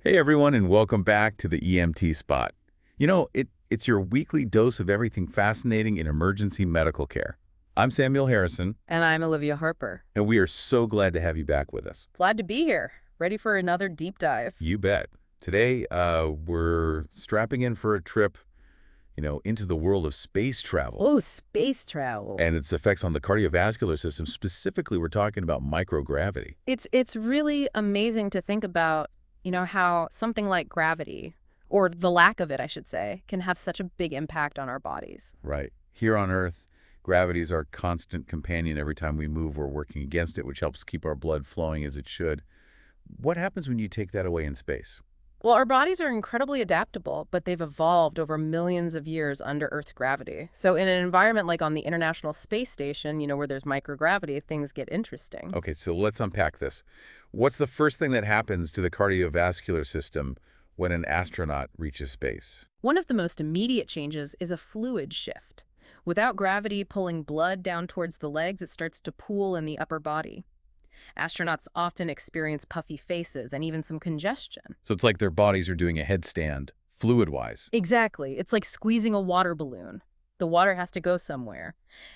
Hey everyone, and welcome back to the EMT Spot. It's your weekly dose of everything fascinating in emergency medical care. I'm Samuel Harrison, And I'm Olivia Harper. and we are so glad to have you back with us. Glad to be here. Ready for another deep dive. You bet. Today, we're strapping in for a trip, into the world of space travel Oh, space travel. and its effects on the cardiovascular system. Specifically, we're talking about microgravity. It's really amazing to think about, how something like gravity, or the lack of it, I should say, can have such a big impact on our bodies. Right. Here on Earth, gravity is our constant companion. Every time we move, we're working against it, which helps keep our blood flowing as it should. What happens when you take that away in space? Well, our bodies are incredibly adaptable, but they've evolved over millions of years under Earth gravity. So in an environment like on the International Space Station, where there's microgravity, things get interesting. Okay, so let's unpack this. What's the first thing that happens to the cardiovascular system when an astronaut reaches space? One of the most immediate changes is a fluid shift. Without gravity pulling blood down towards the legs, it starts to pool in the upper body. Astronauts often experience puffy faces and even some congestion. So it's like their bodies are doing a headstand, fluid-wise. Exactly. It's like squeezing a water balloon. The water has to go somewhere.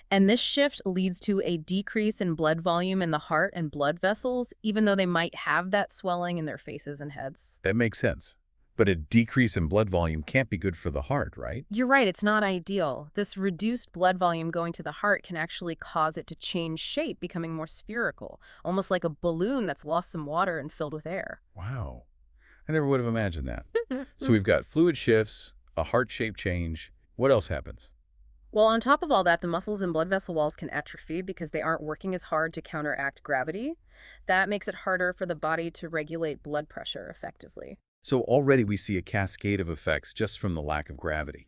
And this shift leads to a decrease in blood volume in the heart and blood vessels, even though they might have that swelling in their faces and heads. That makes sense. But a decrease in blood volume can't be good for the heart, right? You're right, it's not ideal. This reduced blood volume going to the heart can actually cause it to change shape, becoming more spherical, almost like a balloon that's lost some water and filled with air. Wow. I never would have imagined that. So we've got fluid shifts, a heart shape change. What else happens? Well, on top of all that, the muscles and blood vessel walls can atrophy because they aren't working as hard to counteract gravity. That makes it harder for the body to regulate blood pressure effectively. So already we see a cascade of effects just from the lack of gravity.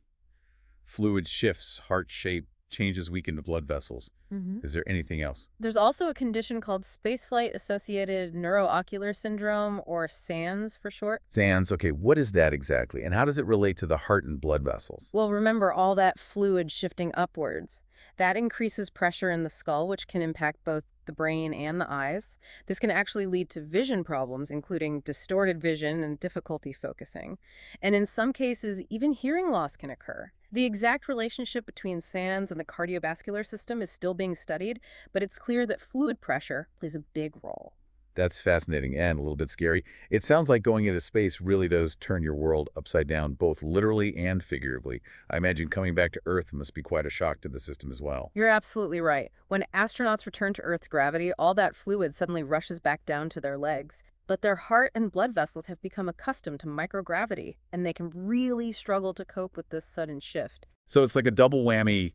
Fluid shifts, heart shape, changes weaken the blood vessels. hmm Is there anything else? There's also a condition called spaceflight-associated neuroocular syndrome, or SANS for short. SANS, okay, what is that exactly? And how does it relate to the heart and blood vessels? Well, remember all that fluid shifting upwards. That increases pressure in the skull, which can impact both the brain and the eyes. This can actually lead to vision problems, including distorted vision and difficulty focusing. And in some cases, even hearing loss can occur. The exact relationship between SANS and the cardiovascular system is still being studied, but it's clear that fluid pressure plays a big role. That's fascinating and a little bit scary. It sounds like going into space really does turn your world upside down, both literally and figuratively. I imagine coming back to Earth must be quite a shock to the system as well. You're absolutely right. When astronauts return to Earth's gravity, all that fluid suddenly rushes back down to their legs. But their heart and blood vessels have become accustomed to microgravity, and they can really struggle to cope with this sudden shift. So it's like a double whammy,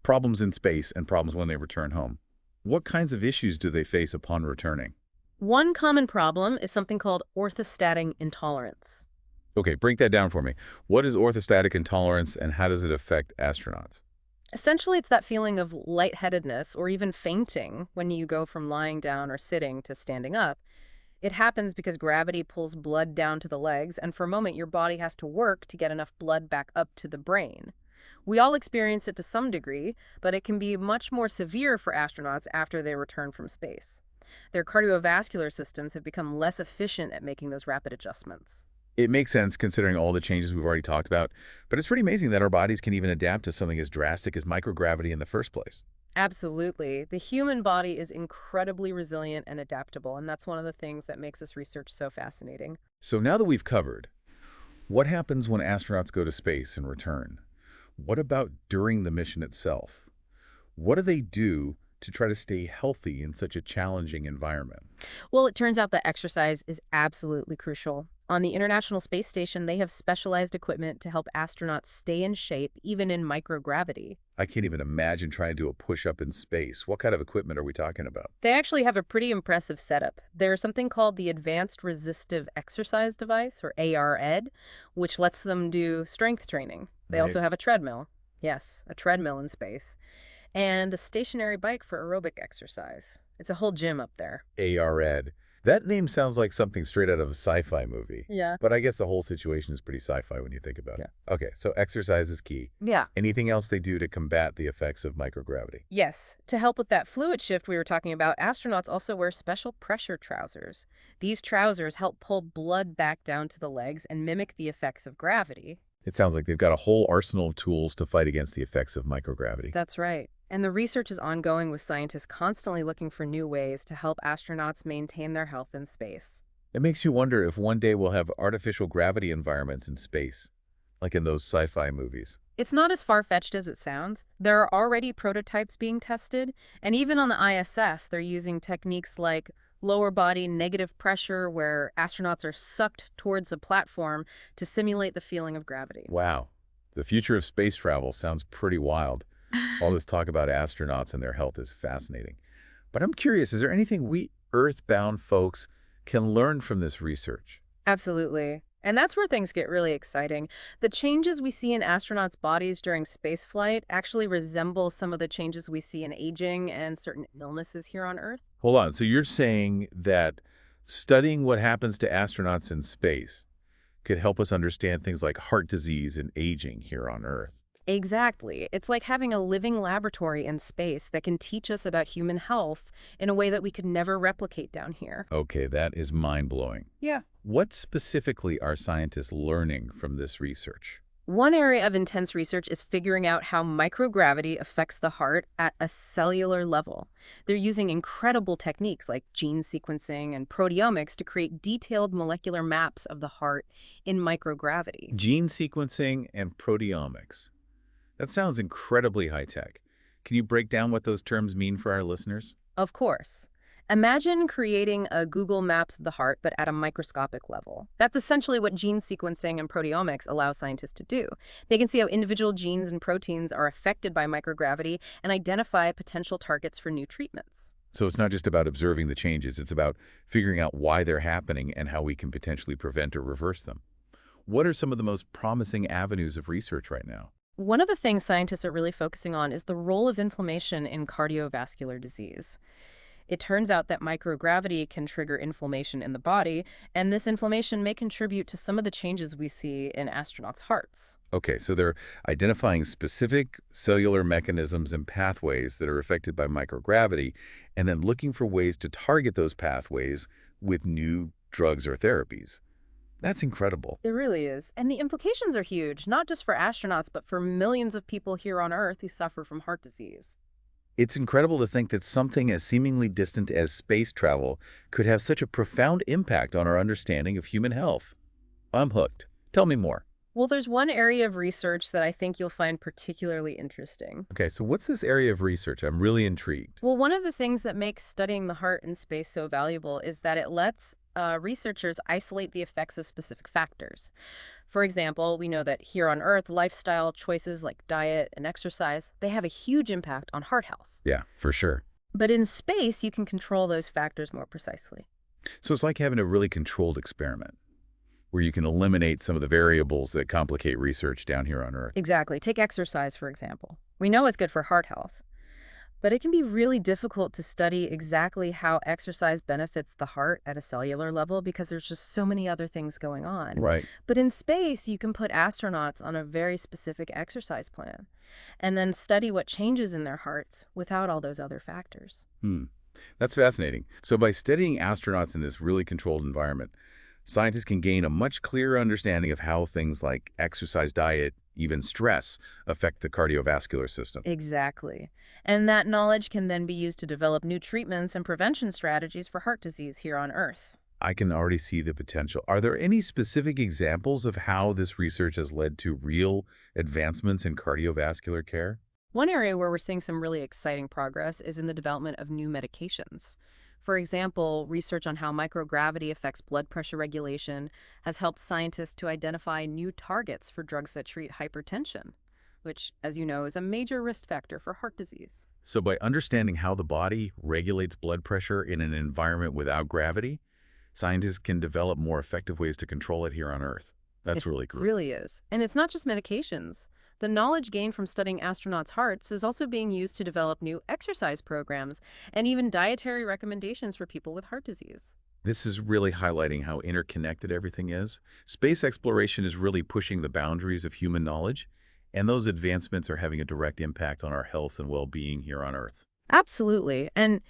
problems in space and problems when they return home. What kinds of issues do they face upon returning? One common problem is something called orthostatic intolerance. Okay, break that down for me. What is orthostatic intolerance and how does it affect astronauts? Essentially, it's that feeling of lightheadedness or even fainting when you go from lying down or sitting to standing up. It happens because gravity pulls blood down to the legs, and for a moment, your body has to work to get enough blood back up to the brain. We all experience it to some degree, but it can be much more severe for astronauts after they return from space. Their cardiovascular systems have become less efficient at making those rapid adjustments. It makes sense considering all the changes we've already talked about, but it's pretty amazing that our bodies can even adapt to something as drastic as microgravity in the first place. Absolutely. The human body is incredibly resilient and adaptable, and that's one of the things that makes this research so fascinating. So now that we've covered what happens when astronauts go to space and return, what about during the mission itself? What do they do to try to stay healthy in such a challenging environment? Well, it turns out that exercise is absolutely crucial. On the International Space Station, they have specialized equipment to help astronauts stay in shape, even in microgravity. I can't even imagine trying to do a push-up in space. What kind of equipment are we talking about? They actually have a pretty impressive setup. There's something called the Advanced Resistive Exercise Device, or ARED, which lets them do strength training. They Right. also have a treadmill. Yes, a treadmill in space. And a stationary bike for aerobic exercise. It's a whole gym up there. ARED. That name sounds like something straight out of a sci-fi movie. Yeah. But I guess the whole situation is pretty sci-fi when you think about it. Okay, so exercise is key. Yeah. Anything else they do to combat the effects of microgravity? Yes. To help with that fluid shift we were talking about, astronauts also wear special pressure trousers. These trousers help pull blood back down to the legs and mimic the effects of gravity. It sounds like they've got a whole arsenal of tools to fight against the effects of microgravity. That's right. And the research is ongoing with scientists constantly looking for new ways to help astronauts maintain their health in space. It makes you wonder if one day we'll have artificial gravity environments in space, like in those sci-fi movies. It's not as far-fetched as it sounds. There are already prototypes being tested, and even on the ISS, they're using techniques like lower body negative pressure, where astronauts are sucked towards a platform to simulate the feeling of gravity. Wow. The future of space travel sounds pretty wild. All this talk about astronauts and their health is fascinating. But I'm curious, is there anything we Earth-bound folks can learn from this research? Absolutely. And that's where things get really exciting. The changes we see in astronauts' bodies during spaceflight actually resemble some of the changes we see in aging and certain illnesses here on Earth. Hold on. So you're saying that studying what happens to astronauts in space could help us understand things like heart disease and aging here on Earth? Exactly. It's like having a living laboratory in space that can teach us about human health in a way that we could never replicate down here. Okay, that is mind-blowing. Yeah. What specifically are scientists learning from this research? One area of intense research is figuring out how microgravity affects the heart at a cellular level. They're using incredible techniques like gene sequencing and proteomics to create detailed molecular maps of the heart in microgravity. Gene sequencing and proteomics. That sounds incredibly high-tech. Can you break down what those terms mean for our listeners? Of course. Imagine creating a Google Maps of the heart, but at a microscopic level. That's essentially what gene sequencing and proteomics allow scientists to do. They can see how individual genes and proteins are affected by microgravity and identify potential targets for new treatments. So it's not just about observing the changes, it's about figuring out why they're happening and how we can potentially prevent or reverse them. What are some of the most promising avenues of research right now? One of the things scientists are really focusing on is the role of inflammation in cardiovascular disease. It turns out that microgravity can trigger inflammation in the body, and this inflammation may contribute to some of the changes we see in astronauts' hearts. Okay, so they're identifying specific cellular mechanisms and pathways that are affected by microgravity, and then looking for ways to target those pathways with new drugs or therapies. That's incredible. It really is. And the implications are huge, not just for astronauts, but for millions of people here on Earth who suffer from heart disease. It's incredible to think that something as seemingly distant as space travel could have such a profound impact on our understanding of human health. I'm hooked. Tell me more. Well, there's one area of research that I think you'll find particularly interesting. Okay, so what's this area of research? I'm really intrigued. Well, one of the things that makes studying the heart in space so valuable is that it lets researchers isolate the effects of specific factors. For example, we know that here on Earth, lifestyle choices like diet and exercise, they have a huge impact on heart health. Yeah, for sure. But in space, you can control those factors more precisely. So it's like having a really controlled experiment where you can eliminate some of the variables that complicate research down here on Earth. Exactly. Take exercise, for example. We know it's good for heart health, but it can be really difficult to study exactly how exercise benefits the heart at a cellular level because there's just so many other things going on. Right. But in space, you can put astronauts on a very specific exercise plan and then study what changes in their hearts without all those other factors. That's fascinating. So by studying astronauts in this really controlled environment, scientists can gain a much clearer understanding of how things like exercise, diet, even stress affect the cardiovascular system. Exactly. And that knowledge can then be used to develop new treatments and prevention strategies for heart disease here on Earth. I can already see the potential. Are there any specific examples of how this research has led to real advancements in cardiovascular care? One area where we're seeing some really exciting progress is in the development of new medications. For example, research on how microgravity affects blood pressure regulation has helped scientists to identify new targets for drugs that treat hypertension, which, as you know, is a major risk factor for heart disease. So by understanding how the body regulates blood pressure in an environment without gravity, scientists can develop more effective ways to control it here on Earth. That's really cool. It really is. And it's not just medications. The knowledge gained from studying astronauts' hearts is also being used to develop new exercise programs and even dietary recommendations for people with heart disease. This is really highlighting how interconnected everything is. Space exploration is really pushing the boundaries of human knowledge, and those advancements are having a direct impact on our health and well-being here on Earth. Absolutely. And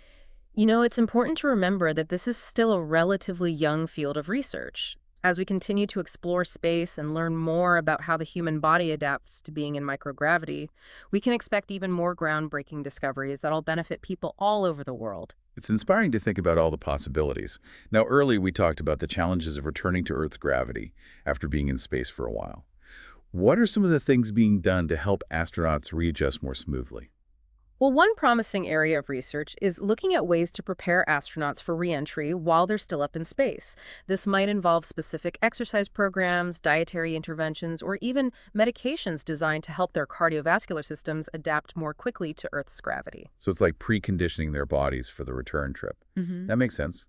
it's important to remember that this is still a relatively young field of research. As we continue to explore space and learn more about how the human body adapts to being in microgravity, we can expect even more groundbreaking discoveries that'll benefit people all over the world. It's inspiring to think about all the possibilities. Now, earlier we talked about the challenges of returning to Earth's gravity after being in space for a while. What are some of the things being done to help astronauts readjust more smoothly? Well, one promising area of research is looking at ways to prepare astronauts for reentry while they're still up in space. This might involve specific exercise programs, dietary interventions, or even medications designed to help their cardiovascular systems adapt more quickly to Earth's gravity. So it's like preconditioning their bodies for the return trip. hmm That makes sense.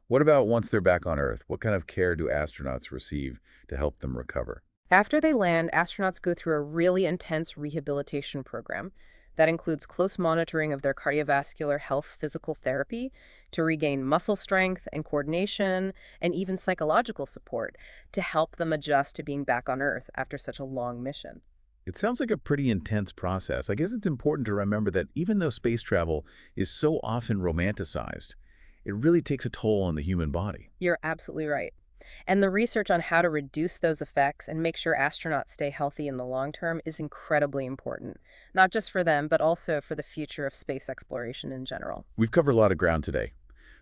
What about once they're back on Earth? What kind of care do astronauts receive to help them recover? After they land, astronauts go through a really intense rehabilitation program that includes close monitoring of their cardiovascular health, physical therapy to regain muscle strength and coordination, and even psychological support to help them adjust to being back on Earth after such a long mission. It sounds like a pretty intense process. I guess it's important to remember that even though space travel is so often romanticized, it really takes a toll on the human body. You're absolutely right. And the research on how to reduce those effects and make sure astronauts stay healthy in the long term is incredibly important, not just for them, but also for the future of space exploration in general. We've covered a lot of ground today,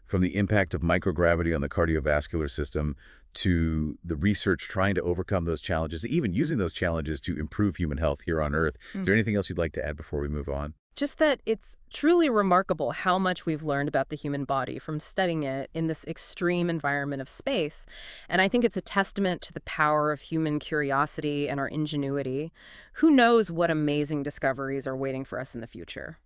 from the impact of microgravity on the cardiovascular system to the research trying to overcome those challenges, even using those challenges to improve human health here on Earth. Is there anything else you'd like to add before we move on? Just that it's truly remarkable how much we've learned about the human body from studying it in this extreme environment of space. And I think it's a testament to the power of human curiosity and our ingenuity. Who knows what amazing discoveries are waiting for us in the future?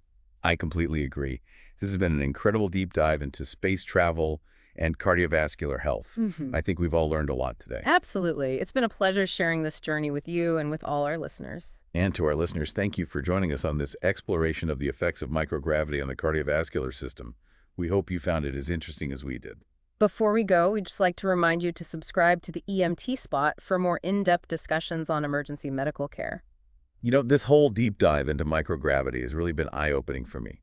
I completely agree. This has been an incredible deep dive into space travel and cardiovascular health. I think we've all learned a lot today. Absolutely. It's been a pleasure sharing this journey with you and with all our listeners. And to our listeners, thank you for joining us on this exploration of the effects of microgravity on the cardiovascular system. We hope you found it as interesting as we did. Before we go, we'd just like to remind you to subscribe to the EMT Spot for more in-depth discussions on emergency medical care. You know, this whole deep dive into microgravity has really been eye-opening for me.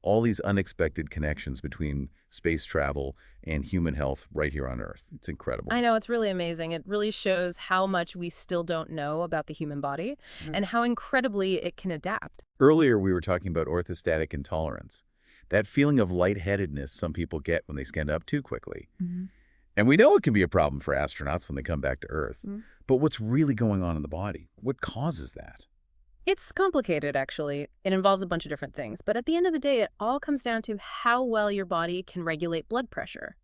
All these unexpected connections between space travel and human health right here on Earth. It's incredible. I know, it's really amazing. It really shows how much we still don't know about the human body and how incredibly it can adapt. Earlier, we were talking about orthostatic intolerance, that feeling of lightheadedness some people get when they stand up too quickly. And we know it can be a problem for astronauts when they come back to Earth. But what's really going on in the body? What causes that? It's complicated, actually. It involves a bunch of different things. But at the end of the day, it all comes down to how well your body can regulate blood pressure.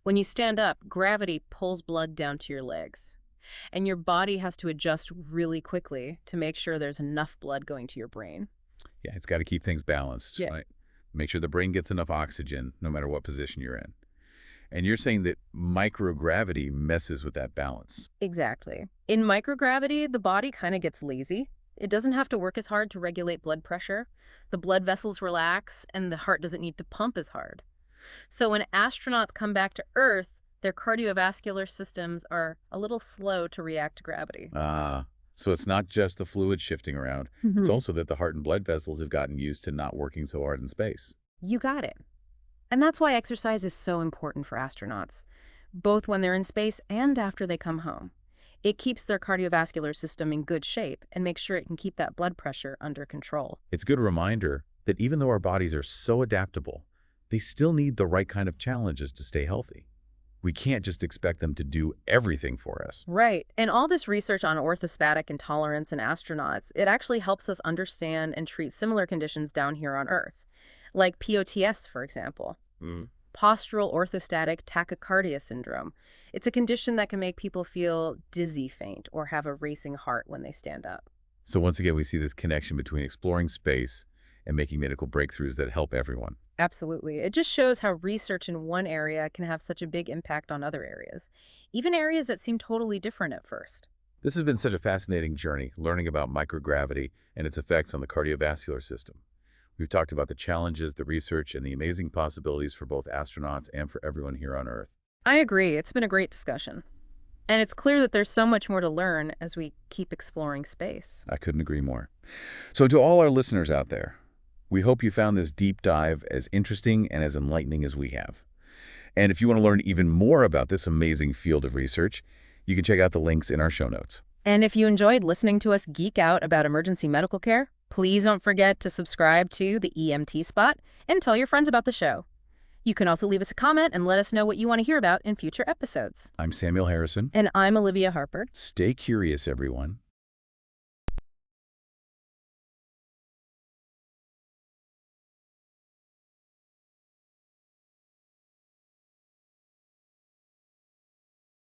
When you stand up, gravity pulls blood down to your legs. And your body has to adjust really quickly to make sure there's enough blood going to your brain. Yeah, it's got to keep things balanced, Yeah. right? Make sure the brain gets enough oxygen no matter what position you're in. And you're saying that microgravity messes with that balance. Exactly. In microgravity, the body kind of gets lazy. It doesn't have to work as hard to regulate blood pressure. The blood vessels relax, and the heart doesn't need to pump as hard. So when astronauts come back to Earth, their cardiovascular systems are a little slow to react to gravity. So it's not just the fluid shifting around. It's also that the heart and blood vessels have gotten used to not working so hard in space. You got it. And that's why exercise is so important for astronauts, both when they're in space and after they come home. It keeps their cardiovascular system in good shape and makes sure it can keep that blood pressure under control. It's a good reminder that even though our bodies are so adaptable, they still need the right kind of challenges to stay healthy. We can't just expect them to do everything for us. Right. And all this research on orthostatic intolerance in astronauts, it actually helps us understand and treat similar conditions down here on Earth, like POTS, for example. Postural orthostatic tachycardia syndrome. It's a condition that can make people feel dizzy, faint, or have a racing heart when they stand up. So once again, we see this connection between exploring space and making medical breakthroughs that help everyone. Absolutely. It just shows how research in one area can have such a big impact on other areas, even areas that seem totally different at first. This has been such a fascinating journey, learning about microgravity and its effects on the cardiovascular system. We've talked about the challenges, the research, and the amazing possibilities for both astronauts and for everyone here on Earth. I agree. It's been a great discussion. And it's clear that there's so much more to learn as we keep exploring space. I couldn't agree more. So to all our listeners out there, we hope you found this deep dive as interesting and as enlightening as we have. And if you want to learn even more about this amazing field of research, you can check out the links in our show notes. And if you enjoyed listening to us geek out about emergency medical care, please don't forget to subscribe to the EMT Spot and tell your friends about the show. You can also leave us a comment and let us know what you want to hear about in future episodes. I'm Samuel Harrison. And I'm Olivia Harper. Stay curious, everyone.